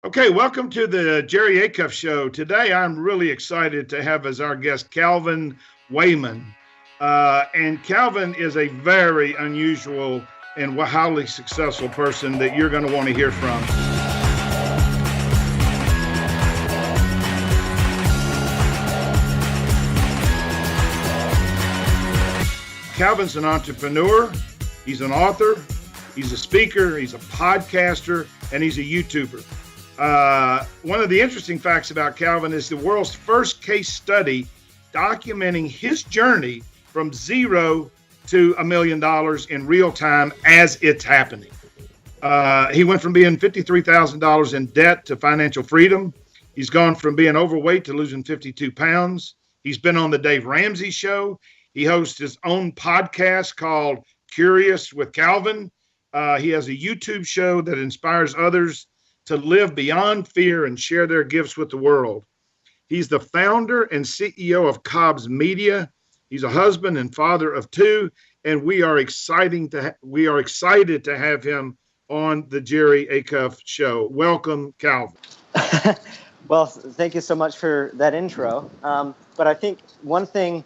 Okay, welcome to the Jerry Acuff Show. Today, I'm really excited to have as our guest Calvin Wayman. And Calvin is a very unusual and highly successful person that you're going to want to hear from. Calvin's an entrepreneur. He's an author. He's a speaker. He's a podcaster. And he's a YouTuber. One of the interesting facts about Calvin is the world's first case study documenting his journey from zero to $1 million in real time as it's happening. He went from being $53,000 in debt to financial freedom. He's gone from being overweight to losing 52 pounds. He's been on the Dave Ramsey Show. He hosts his own podcast called Curious with Calvin. He has a YouTube show that inspires others to live beyond fear and share their gifts with the world. He's the founder and CEO of Cobb's Media. He's a husband and father of two, and we are excited to have him on the Jerry Acuff Show. Welcome, Calvin. Well, thank you so much for that intro. But I think one thing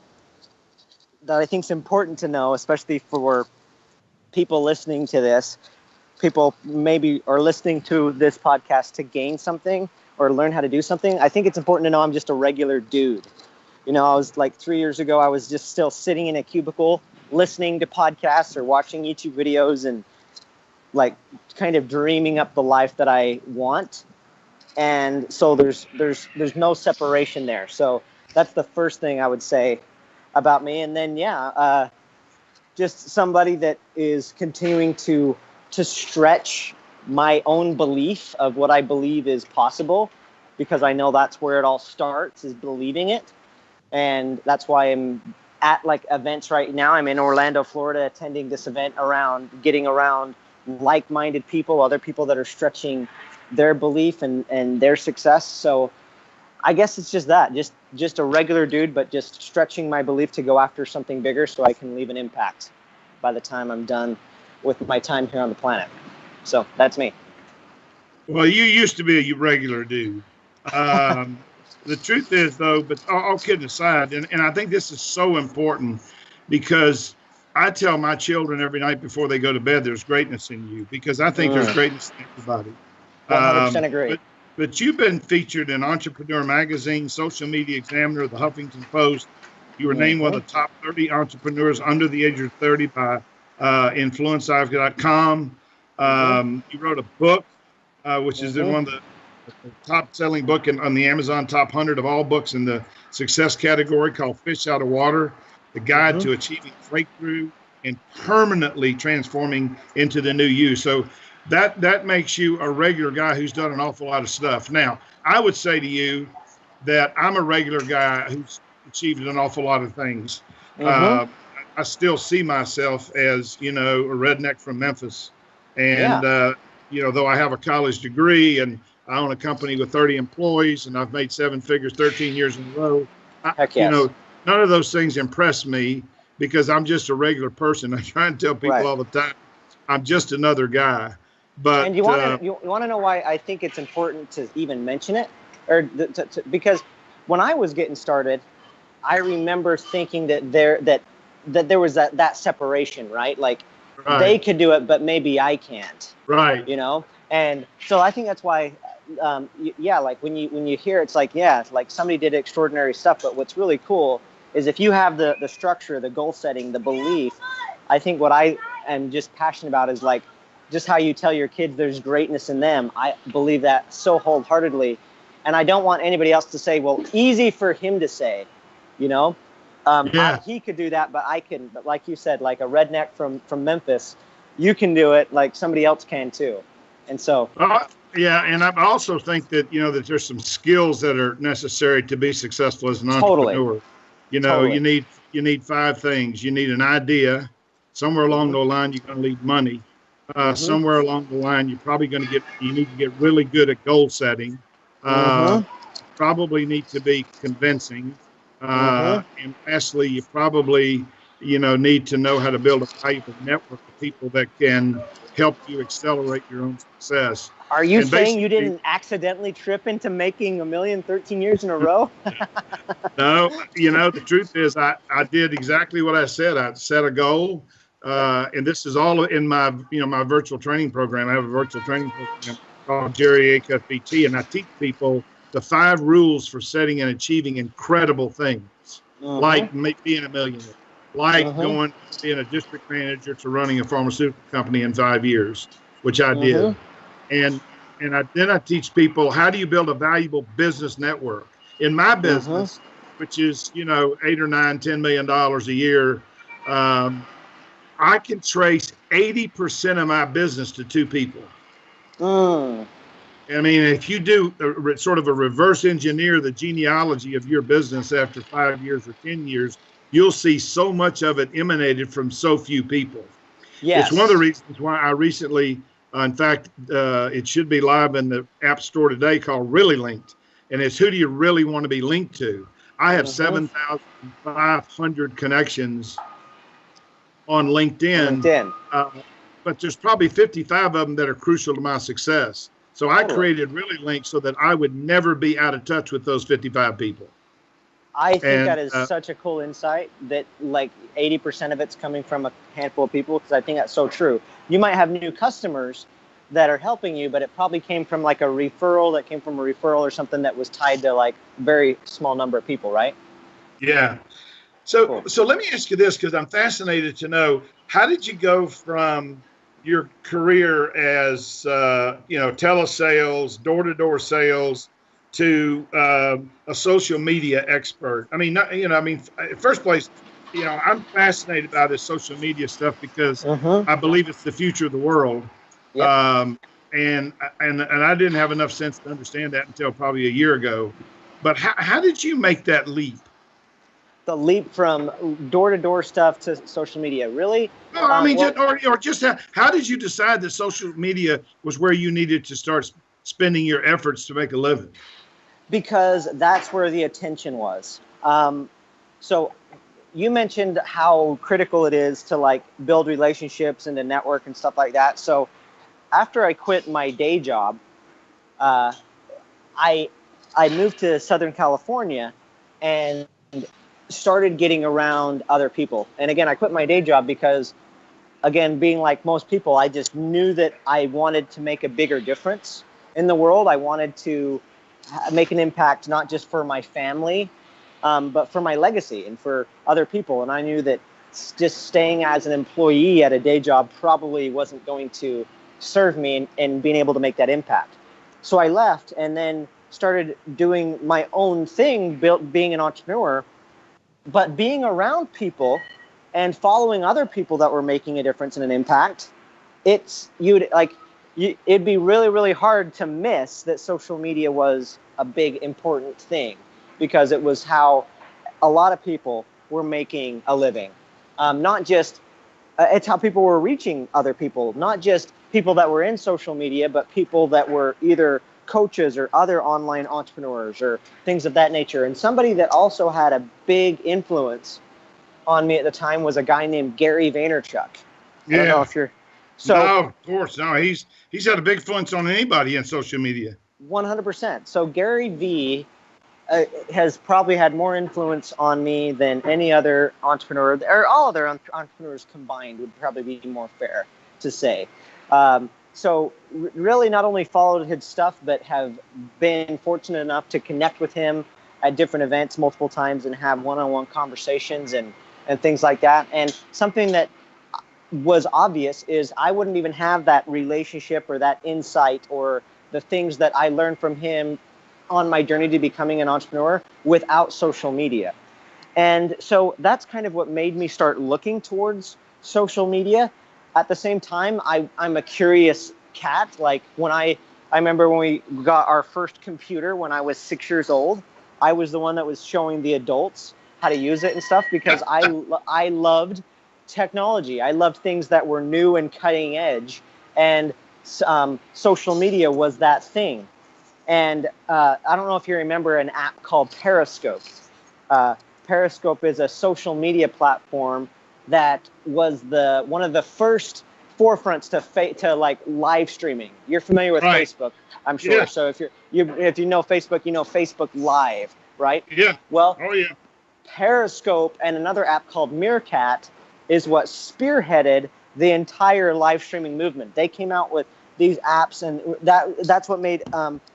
that I think is important to know, especially for people listening to this, people maybe are listening to this podcast to gain something or learn how to do something. I think it's important to know I'm just a regular dude. You know, I was like 3 years ago, I was just still sitting in a cubicle, listening to podcasts or watching YouTube videos and like kind of dreaming up the life that I want. And so there's no separation there. So that's the first thing I would say about me. And then, just somebody that is continuing to stretch my own belief of what I believe is possible, because I know that's where it all starts, is believing it. And that's why I'm at like events right now. I'm in Orlando, Florida, attending this event getting around like-minded people, other people that are stretching their belief and their success. So I guess it's just that, just a regular dude, but just stretching my belief to go after something bigger so I can leave an impact by the time I'm done with my time here on the planet. So that's me. Well, you used to be a regular dude. The truth is, though, but all kidding aside, and I think this is so important because I tell my children every night before they go to bed, there's greatness in you, because I think there's greatness in everybody. 100% agree. But you've been featured in Entrepreneur Magazine, Social Media Examiner, the Huffington Post. You were named one of the top 30 entrepreneurs under the age of 30 by influencehive.com. You wrote a book, which is one of the top-selling book on the Amazon top 100 of all books in the success category, called Fish Out of Water, the guide to achieving breakthrough and permanently transforming into the new you. So that makes you a regular guy who's done an awful lot of stuff. Now, I would say to you that I'm a regular guy who's achieved an awful lot of things. I still see myself as, a redneck from Memphis. And, though I have a college degree and I own a company with 30 employees and I've made 7 figures 13 years in a row, none of those things impress me, because I'm just a regular person. I try and tell people all the time, I'm just another guy. But and you want to know why I think it's important to even mention it, or because when I was getting started, I remember thinking that there was that separation, right? Like they could do it, but maybe I can't. Right. And so I think that's why, like when you hear it's like somebody did extraordinary stuff, but what's really cool is if you have the structure, the goal setting, the belief. I think what I am just passionate about is like just how you tell your kids there's greatness in them. I believe that so wholeheartedly, and I don't want anybody else to say, well, easy for him to say, he could do that, but I can. But like you said, like a redneck from Memphis, you can do it like somebody else can too. And so, and I also think that that there's some skills that are necessary to be successful as an entrepreneur. You need 5 things. You need an idea. Somewhere along the line, you're going to need money. Somewhere along the line, you need to get really good at goal setting. Probably need to be convincing. And lastly, you probably need to know how to build a valuable network of people that can help you accelerate your own success. Are you And saying you basically, didn't accidentally trip into making $1 million 13 years in a row? no, the truth is I did exactly what I said. I set a goal. And this is all in my, my virtual training program. I have a virtual training program called Jerry Acuff PT, and I teach people the 5 rules for setting and achieving incredible things, like being a millionaire, like going being a district manager to running a pharmaceutical company in 5 years, which I did. And then I teach people, how do you build a valuable business network? In my business, which is, $8 or $9, $10 million a year, I can trace 80% of my business to 2 people. I mean, if you do sort of a reverse engineer the genealogy of your business after 5 years or 10 years, you'll see so much of it emanated from so few people. Yes. It's one of the reasons why I recently, in fact, it should be live in the App Store today, called Really Linked. And it's, who do you really want to be linked to? I have 7,500 connections on LinkedIn. But there's probably 55 of them that are crucial to my success. So I created Really Linked so that I would never be out of touch with those 55 people. I think that is such a cool insight, that like 80% of it's coming from a handful of people, because I think that's so true. You might have new customers that are helping you, but it probably came from like a referral that came from a referral or something that was tied to like very small number of people, right? Yeah. So let me ask you this, because I'm fascinated to know, how did you go from your career as, telesales, door-to-door sales, to a social media expert? I mean, first place, I'm fascinated by this social media stuff because I believe it's the future of the world. Yep. And I didn't have enough sense to understand that until probably a year ago. But how did you make that leap? The leap from door-to-door stuff to social media, really? No, I mean, just how did you decide that social media was where you needed to start spending your efforts to make a living? Because that's where the attention was. So you mentioned how critical it is to like build relationships and to network and stuff like that. So after I quit my day job, I moved to Southern California and started getting around other people. And again, I quit my day job because, again, being like most people, I just knew that I wanted to make a bigger difference in the world. I wanted to make an impact, not just for my family, but for my legacy and for other people. And I knew that just staying as an employee at a day job probably wasn't going to serve me in being able to make that impact. So I left and then started doing my own thing, being an entrepreneur. But being around people and following other people that were making a difference and an impact, it'd be really, really hard to miss that social media was a big, important thing, because it was how a lot of people were making a living. Not just, it's how people were reaching other people, not just people that were in social media, but people that were either coaches or other online entrepreneurs or things of that nature. And somebody that also had a big influence on me at the time was a guy named Gary Vaynerchuk. Yeah. I don't know if you're... No, of course. No, he's had a big influence on anybody in social media. 100%. So Gary V has probably had more influence on me than any other entrepreneur, or all other entrepreneurs combined would probably be more fair to say. So really not only followed his stuff, but have been fortunate enough to connect with him at different events multiple times and have one-on-one conversations and things like that. And something that was obvious is I wouldn't even have that relationship or that insight or the things that I learned from him on my journey to becoming an entrepreneur without social media. And so that's kind of what made me start looking towards social media. At the same time, I'm a curious cat. Like I remember when we got our first computer when I was 6 years old, I was the one that was showing the adults how to use it and stuff, because I loved technology. I loved things that were new and cutting edge, and social media was that thing. And I don't know if you remember an app called Periscope. Periscope is a social media platform that was one of the first forefronts to like live streaming. You're familiar with Right. Facebook, I'm sure. Yeah. So if you know Facebook, you know Facebook Live, right? Yeah. Well, Oh, yeah. Periscope and another app called Meerkat is what spearheaded the entire live streaming movement. They came out with these apps, and that's what made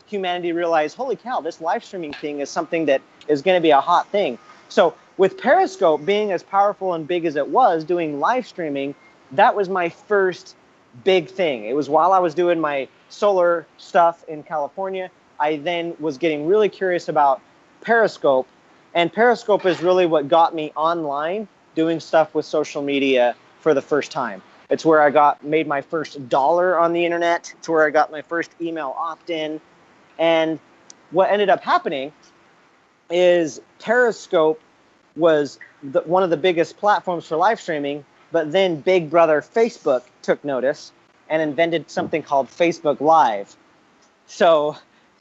humanity realize, holy cow, this live streaming thing is something that is going to be a hot thing. So with Periscope being as powerful and big as it was, doing live streaming, that was my first big thing. It was while I was doing my solar stuff in California. I then was getting really curious about Periscope, and Periscope is really what got me online doing stuff with social media for the first time. It's where I made my first dollar on the internet. It's where I got my first email opt-in. And what ended up happening is Periscope was one of the biggest platforms for live streaming, but then Big Brother Facebook took notice and invented something called Facebook Live. So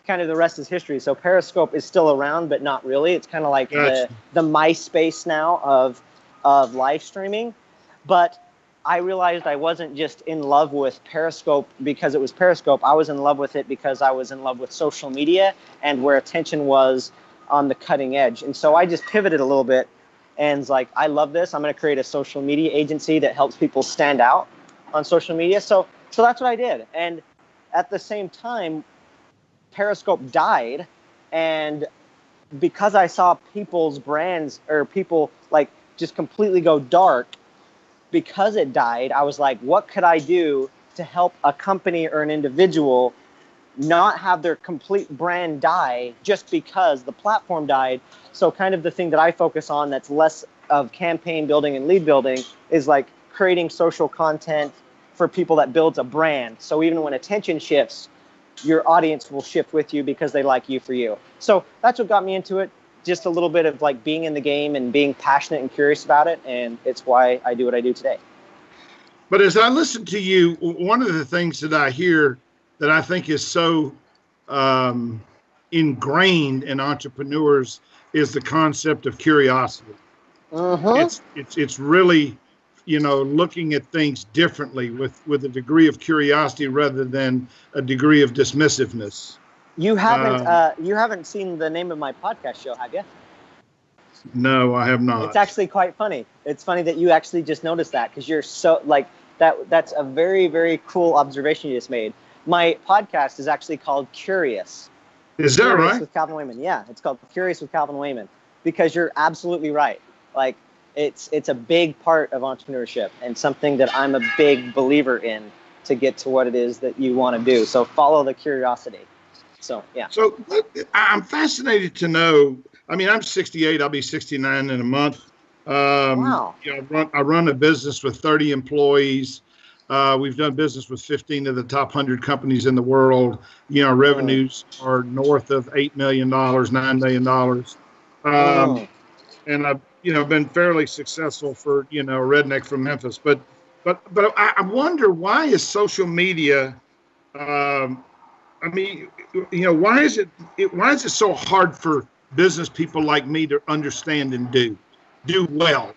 kind of the rest is history. So Periscope is still around, but not really. It's kind of like the MySpace now of live streaming. But I realized I wasn't just in love with Periscope because it was Periscope. I was in love with it because I was in love with social media and where attention was on the cutting edge. And so I just pivoted a little bit and was like, I love this. I'm going to create a social media agency that helps people stand out on social media. So that's what I did. And at the same time, Periscope died, and because I saw people's brands or people like just completely go dark because it died, I was like, what could I do to help a company or an individual not have their complete brand die just because the platform died? So kind of the thing that I focus on that's less of campaign building and lead building is like creating social content for people that builds a brand. So even when attention shifts, your audience will shift with you because they like you for you. So that's what got me into it. Just a little bit of like being in the game and being passionate and curious about it. And it's why I do what I do today. But as I listen to you, one of the things that I hear that I think is so ingrained in entrepreneurs is the concept of curiosity. It's really, looking at things differently with a degree of curiosity rather than a degree of dismissiveness. You haven't seen the name of my podcast show, have you? No, I have not. It's actually quite funny. It's funny that you actually just noticed that because you're so like that. That's a very, very cool observation you just made. My podcast is actually called Curious. Is that Curious right? With Calvin Wayman. Yeah, it's called Curious with Calvin Wayman because you're absolutely right. Like it's a big part of entrepreneurship and something that I'm a big believer in to get to what it is that you want to do. So follow the curiosity. So, yeah. So I'm fascinated to know. I mean, I'm 68. I'll be 69 in a month. Wow. I run a business with 30 employees. We've done business with 15 of the top 100 companies in the world. Revenues are north of $8 million, $9 million. And I've, been fairly successful for, a redneck from Memphis. But I wonder, why is social media, why is it so hard for business people like me to understand and do well?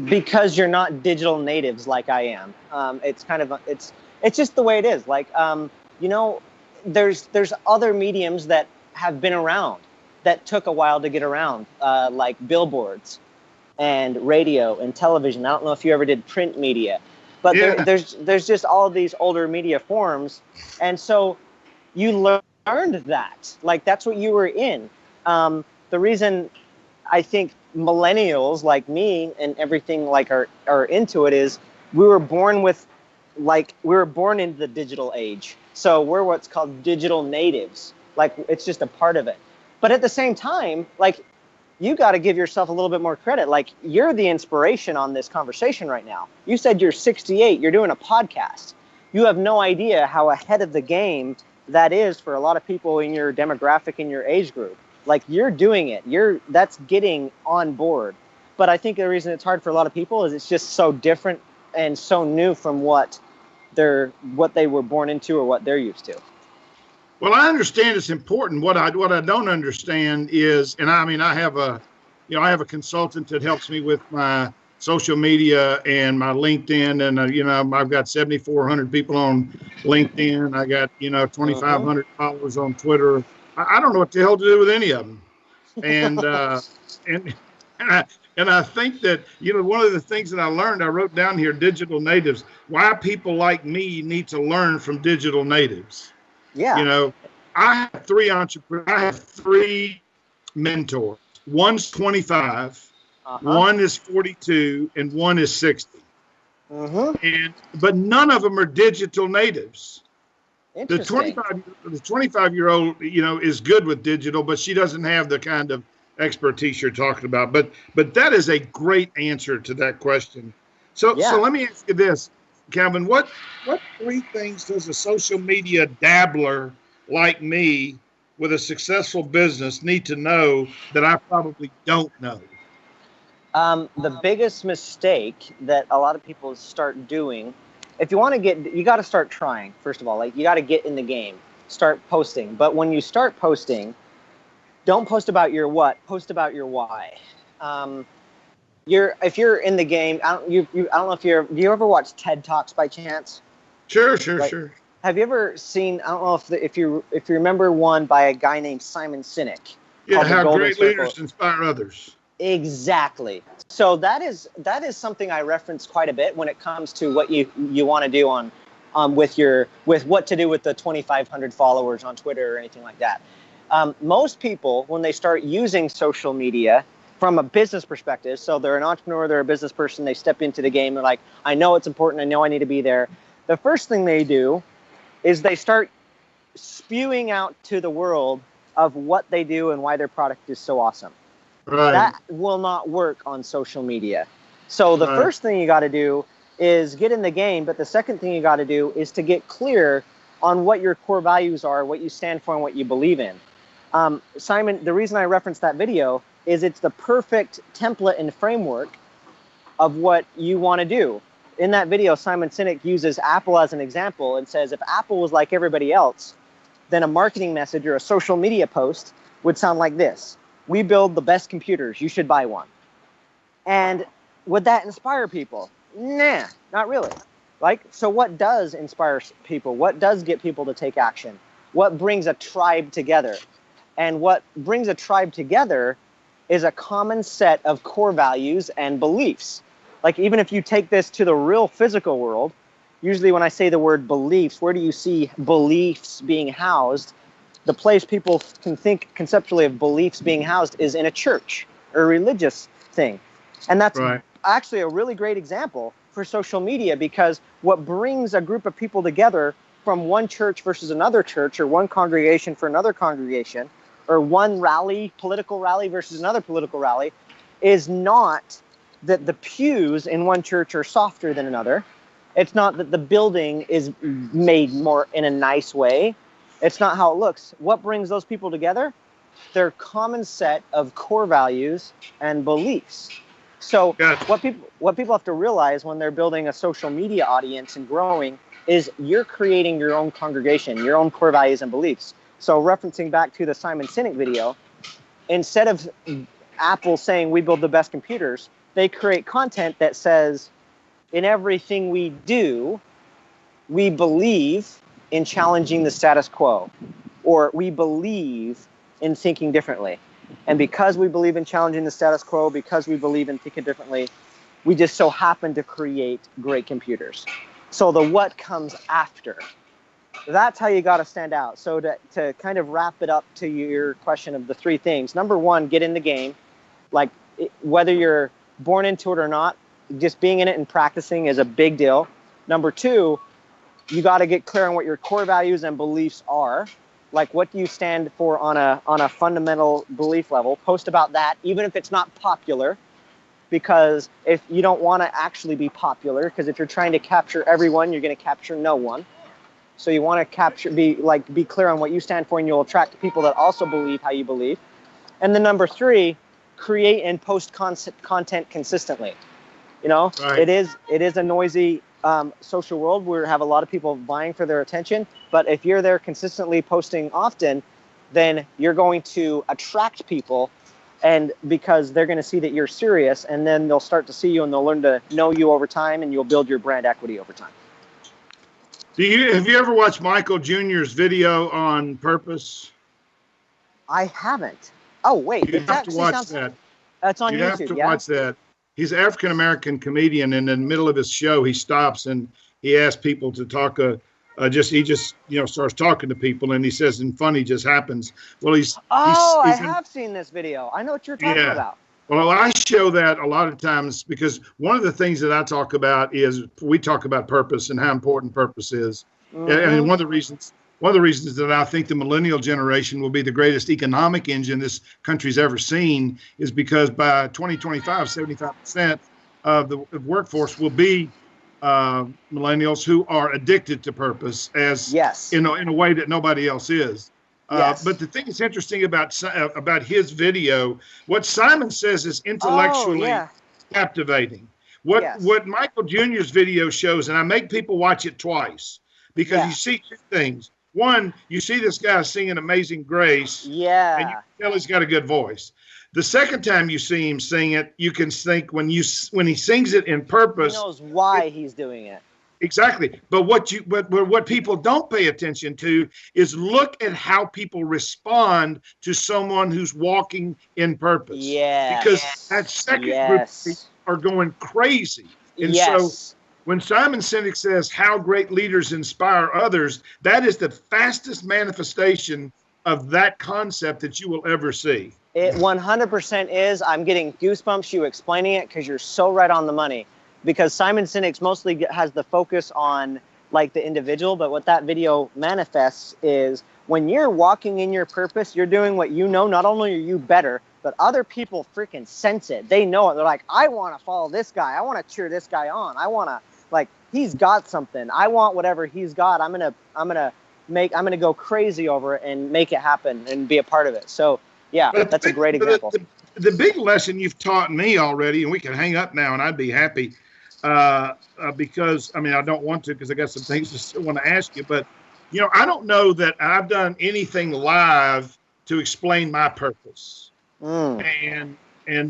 Because you're not digital natives like I am. It's kind of it's just the way it is. Like there's other mediums that have been around that took a while to get around, like billboards and radio and television. I don't know if you ever did print media, but there's just all of these older media forms, and so you learned that. Like that's what you were in. The reason I think millennials like me and everything like are into it is we were born into the digital age. So we're what's called digital natives. Like it's just a part of it. But at the same time, like you got to give yourself a little bit more credit. Like you're the inspiration on this conversation right now. You said you're 68, you're doing a podcast. You have no idea how ahead of the game that is for a lot of people in your demographic, in your age group. Like you're doing it. That's getting on board. But I think the reason it's hard for a lot of people is it's just so different and so new from what they were born into or what they're used to. Well, I understand it's important. What I don't understand is, and I mean, I have a consultant that helps me with my social media and my LinkedIn, and I've got 7,400 people on LinkedIn. I got 2,500 followers on Twitter. I don't know what the hell to do with any of them, and and and I think that one of the things that I learned, I wrote down here, digital natives. Why people like me need to learn from digital natives. Yeah. I have three entrepreneurs. I have three mentors. One's 25. One is 42 and one is 60. But none of them are digital natives. The 25-year-old, is good with digital, but she doesn't have the kind of expertise you're talking about. But that is a great answer to that question. So let me ask you this, Calvin. What three things does a social media dabbler like me with a successful business need to know that I probably don't know? The biggest mistake that a lot of people start doing, if you want to you got to start trying, first of all. Like, you got to get in the game, start posting. But when you start posting, don't post about your what, post about your why. If you're in the game, I don't know if do you ever watch TED Talks by chance? Sure. Have you ever seen, I don't know if you remember one by a guy named Simon Sinek? Yeah, how great leaders inspire others. Exactly. So that is something I reference quite a bit when it comes to what you want to do on with what to do with the 2,500 followers on Twitter or anything like that. Most people, when they start using social media from a business perspective, so they're an entrepreneur, they're a business person, they step into the game, they're like, I know it's important, I know I need to be there. The first thing they do is they start spewing out to the world of what they do and why their product is so awesome. Right. That will not work on social media. So the first thing you got to do is get in the game, but the second thing you got to do is to get clear on what your core values are, what you stand for, and what you believe in. Simon, the reason I referenced that video is it's the perfect template and framework of what you want to do. In that video, Simon Sinek uses Apple as an example and says if Apple was like everybody else, then a marketing message or a social media post would sound like this: we build the best computers, you should buy one. And would that inspire people? Nah, not really. So what does inspire people? What does get people to take action? What brings a tribe together? And what brings a tribe together is a common set of core values and beliefs. Like, even if you take this to the real physical world, usually when I say the word beliefs, where do you see beliefs being housed? The place people can think conceptually of beliefs being housed is in a church or a religious thing. And that's actually a really great example for social media, because what brings a group of people together from one church versus another church, or one congregation for another congregation, or one political rally versus another political rally, is not that the pews in one church are softer than another. It's not that the building is made more in a nice way. It's not how it looks. What brings those people together? Their common set of core values and beliefs. So what people have to realize when they're building a social media audience and growing is you're creating your own congregation, your own core values and beliefs. So referencing back to the Simon Sinek video, instead of Apple saying we build the best computers, they create content that says, in everything we do, we believe in challenging the status quo, or we believe in thinking differently. And because we believe in challenging the status quo, because we believe in thinking differently, we just so happen to create great computers. So the what comes after, that's how you got to stand out. So to kind of wrap it up to your question of the three things, number one, get in the game. Like, whether you're born into it or not, just being in it and practicing is a big deal. Number two, you got to get clear on what your core values and beliefs are. Like, what do you stand for on a fundamental belief level? Post about that, even if it's not popular, because if you don't want to actually be popular, because if you're trying to capture everyone, you're going to capture no one. So you want to be clear on what you stand for, and you'll attract people that also believe how you believe. And then number three, create and post content consistently. It is a noisy social world. We have a lot of people vying for their attention, but if you're there consistently posting often, then you're going to attract people And because they're going to see that you're serious, and then they'll start to see you and they'll learn to know you over time, and you'll build your brand equity over time. Have you ever watched Michael Jr.'s video on purpose? I haven't. Oh, wait. You have to watch that. That's on You YouTube, have to watch that. He's an African-American comedian, and in the middle of his show, he stops and he asks people to talk. He just starts talking to people, and he says, and funny just happens. Well, I have seen this video. I know what you're talking about. Well, I show that a lot of times because one of the things that I talk about is we talk about purpose and how important purpose is. Mm-hmm. And one of the reasons that I think the millennial generation will be the greatest economic engine this country's ever seen is because by 2025, 75% of the workforce will be millennials who are addicted to purpose in a way that nobody else is. But the thing that's interesting about his video, what Simon says is intellectually captivating. What Michael Jr.'s video shows, and I make people watch it twice because you see two things. One, you see this guy singing Amazing Grace, and you can tell he's got a good voice. The second time you see him sing it, you can think when he sings it in purpose, he knows why he's doing it. Exactly. But what people don't pay attention to is look at how people respond to someone who's walking in purpose. Yeah. Because that second group of people are going crazy. And so when Simon Sinek says how great leaders inspire others, that is the fastest manifestation of that concept that you will ever see. It 100% is. I'm getting goosebumps you explaining it because you're so right on the money. Because Simon Sinek mostly has the focus on like the individual, but what that video manifests is when you're walking in your purpose, you're doing what you know. Not only are you better, but other people freaking sense it. They know it. They're like, I want to follow this guy. I want to cheer this guy on. I want to he's got something. I want whatever he's got. I'm gonna go crazy over it and make it happen and be a part of it. So that's a great example. The big lesson you've taught me already, and we can hang up now, and I'd be happy. Because I don't want to because I got some things I still want to ask you, but I don't know that I've done anything live to explain my purpose. And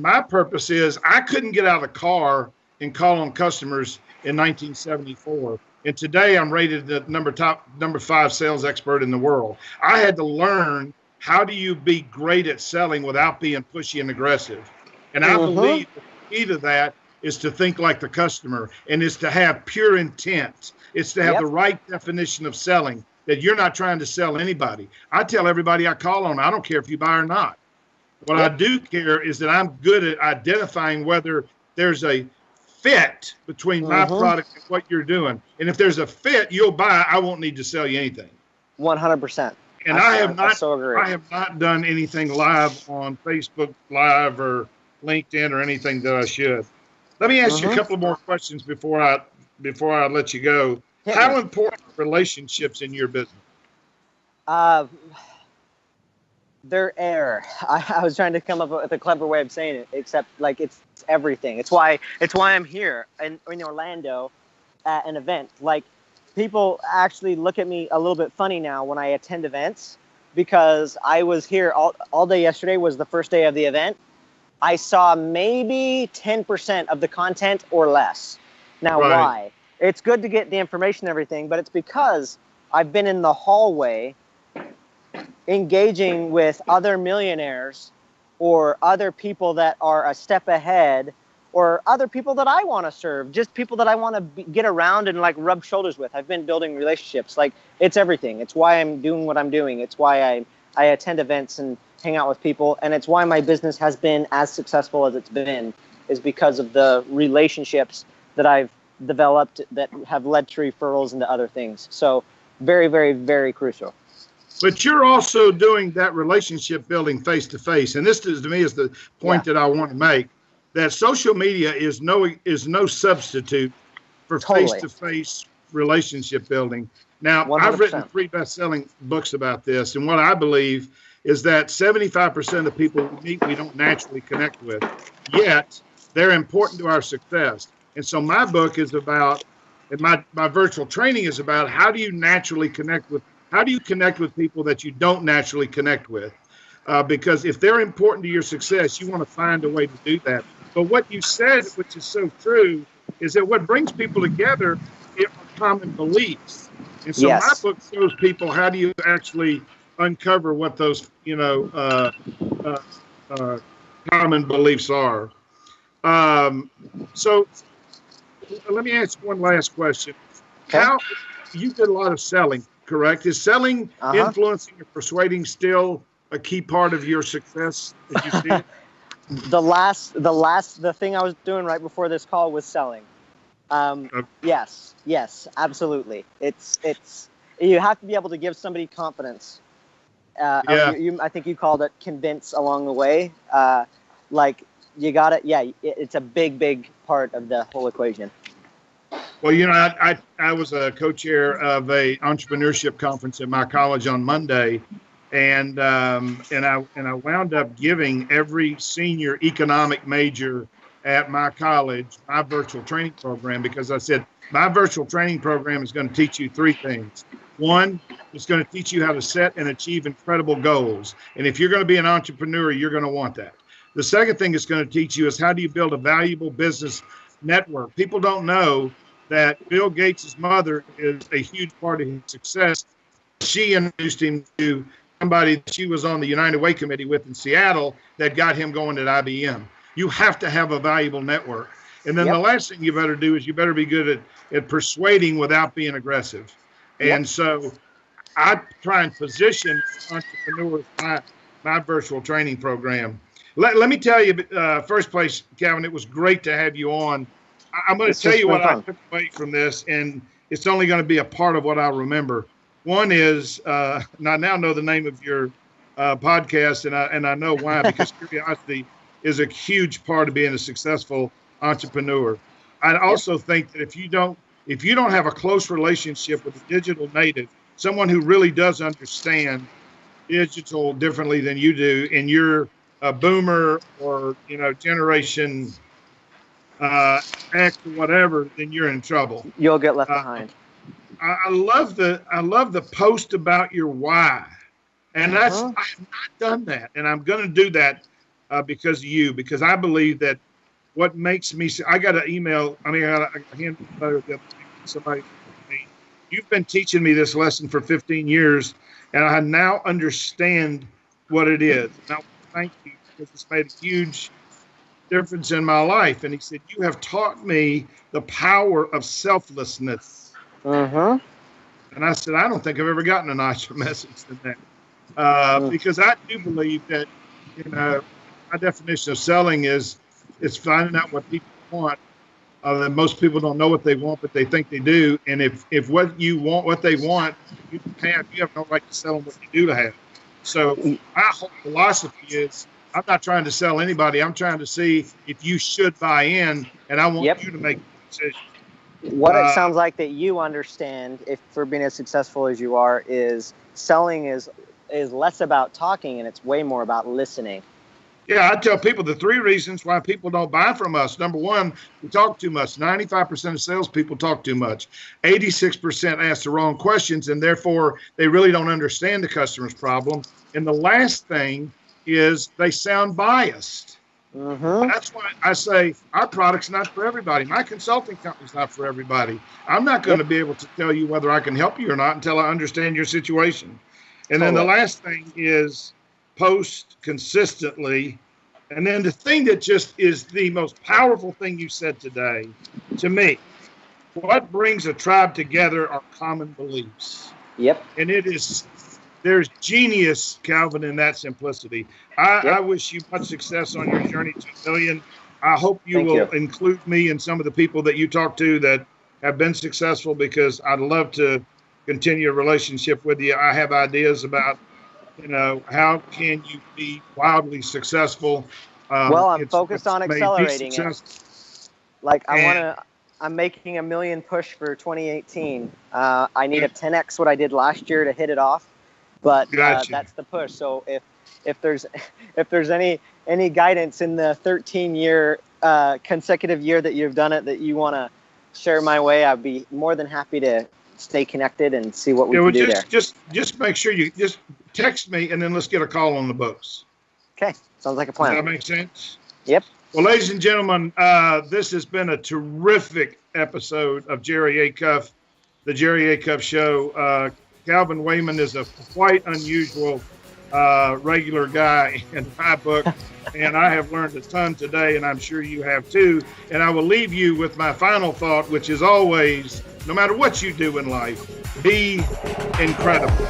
my purpose is I couldn't get out of the car and call on customers in 1974. And today I'm rated the number 5 sales expert in the world. I had to learn how do you be great at selling without being pushy and aggressive. And I believe the key to that is to think like the customer, and it's to have pure intent. It's to have the right definition of selling, that you're not trying to sell anybody. I tell everybody I call on, I don't care if you buy or not. What I do care is that I'm good at identifying whether there's a fit between my product and what you're doing. And if there's a fit, you'll buy. I won't need to sell you anything. 100%. And I have not done anything live on Facebook Live or LinkedIn or anything that I should. Let me ask you a couple more questions before I let you go. How important are relationships in your business? They're air. I was trying to come up with a clever way of saying it, except it's everything. It's why I'm here in Orlando at an event. People actually look at me a little bit funny now when I attend events because I was here all day yesterday was the first day of the event. I saw maybe 10% of the content or less. Now, why? It's good to get the information and everything, but it's because I've been in the hallway engaging with other millionaires or other people that are a step ahead or other people that I want to serve, just people that I want to get around and rub shoulders with. I've been building relationships. It's everything. It's why I'm doing what I'm doing. It's why I attend events and hang out with people, and it's why my business has been as successful as it's been, is because of the relationships that I've developed that have led to referrals into other things. So very, very, very crucial. But you're also doing that relationship building face to face, and this to me is the point that I want to make, that social media is no substitute for face to face relationship building. Now, 100%. I've written 3 best-selling books about this, and what I believe is that 75% of the people we meet we don't naturally connect with, yet they're important to our success. And so my book is about, and my virtual training is about how do you connect with people that you don't naturally connect with. because if they're important to your success, you want to find a way to do that. But what you said, which is so true, is that what brings people together are common beliefs. And so my Yes. book shows people how do you actually uncover what those, uh, uh, common beliefs are. So let me ask one last question. Okay. How you did a lot of selling, correct? Is selling, Uh-huh. influencing, or persuading still a key part of your success as you see it? The thing I was doing right before this call was selling. Yes, absolutely. It's you have to be able to give somebody confidence. Yeah. I think you called it convince along the way. Like you got it. Yeah, it's a big part of the whole equation. Well, I was a co-chair of a entrepreneurship conference at my college on Monday, and I wound up giving every senior economic major at my college my virtual training program because I said my virtual training program is going to teach you three things. One, it's going to teach you how to set and achieve incredible goals, and if you're going to be an entrepreneur, you're going to want that. The second thing it's going to teach you is how do you build a valuable business network. People don't know that Bill Gates' mother is a huge part of his success. She introduced him to somebody that she was on the United Way Committee with in Seattle that got him going at IBM. You have to have a valuable network. And then Yep. the last thing you better do is you better be good at persuading without being aggressive. And Yep. so I try and position entrepreneurs my virtual training program. Let me tell you, first place, Calvin, it was great to have you on. I'm going to It's tell just you been what I fun. took away from this, and it's only going to be a part of what I remember. One is, and I now know the name of your podcast, and I know why, because curiosity is a huge part of being a successful entrepreneur. I Yep. also think that if you don't have a close relationship with a digital native, someone who really does understand digital differently than you do, and you're a boomer or generation X or whatever, then you're in trouble. You'll get left Uh, behind. I love the post about your why, and I have Uh-huh. not done that, and I'm going to do that because of you, because I believe that what makes me. I got an email. I mean, I got a handwritten letter that somebody sent me. You've been teaching me this lesson for 15 years, and I now understand what it is. And I want to thank you because it's made a huge difference in my life. And he said, you have taught me the power of selflessness. Uh-huh. And I said, I don't think I've ever gotten a nicer message than that. Because I do believe that, my definition of selling is it's finding out what people want. That most people don't know what they want, but they think they do. And if what you want, what they want, you have no right to sell them what you do to have. So my whole philosophy is I'm not trying to sell anybody. I'm trying to see if you should buy in, and I want Yep. you to make the decision. What it sounds like that you understand, if for being as successful as you are, is selling is less about talking and it's way more about listening. Yeah, I tell people the three reasons why people don't buy from us. Number one, we talk too much. 95% of salespeople talk too much. 86% ask the wrong questions, and therefore they really don't understand the customer's problem. And the last thing is they sound biased. Mm-hmm. That's why I say our product's not for everybody. My consulting company's not for everybody. I'm not going to be able to tell you whether I can help you or not until I understand your situation. And then the last thing is post consistently. And then the thing that just is the most powerful thing you said today to me, what brings a tribe together are common beliefs. Yep. And there's genius, Calvin, in that simplicity. I wish you much success on your journey to $1 million. I hope you will include me in some of the people that you talk to that have been successful, because I'd love to continue a relationship with you. I have ideas about, how can you be wildly successful? Well, I'm focused on accelerating it. Like I'm making $1 million push for 2018. I need a 10x what I did last year to hit it off. But that's the push. So if there's any guidance in the 13-year consecutive year that you've done it that you want to share my way, I'd be more than happy to stay connected and see what we can do there. Just make sure you just text me, and then let's get a call on the books. Okay, sounds like a Does plan. that make sense? Yep. Well, ladies and gentlemen, this has been a terrific episode of Jerry Acuff, the Jerry Acuff Show. Calvin Wayman is a quite unusual regular guy in my book, and I have learned a ton today, and I'm sure you have too. And I will leave you with my final thought, which is always, no matter what you do in life, be incredible.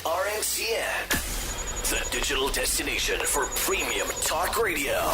RNCN, the digital destination for premium talk radio.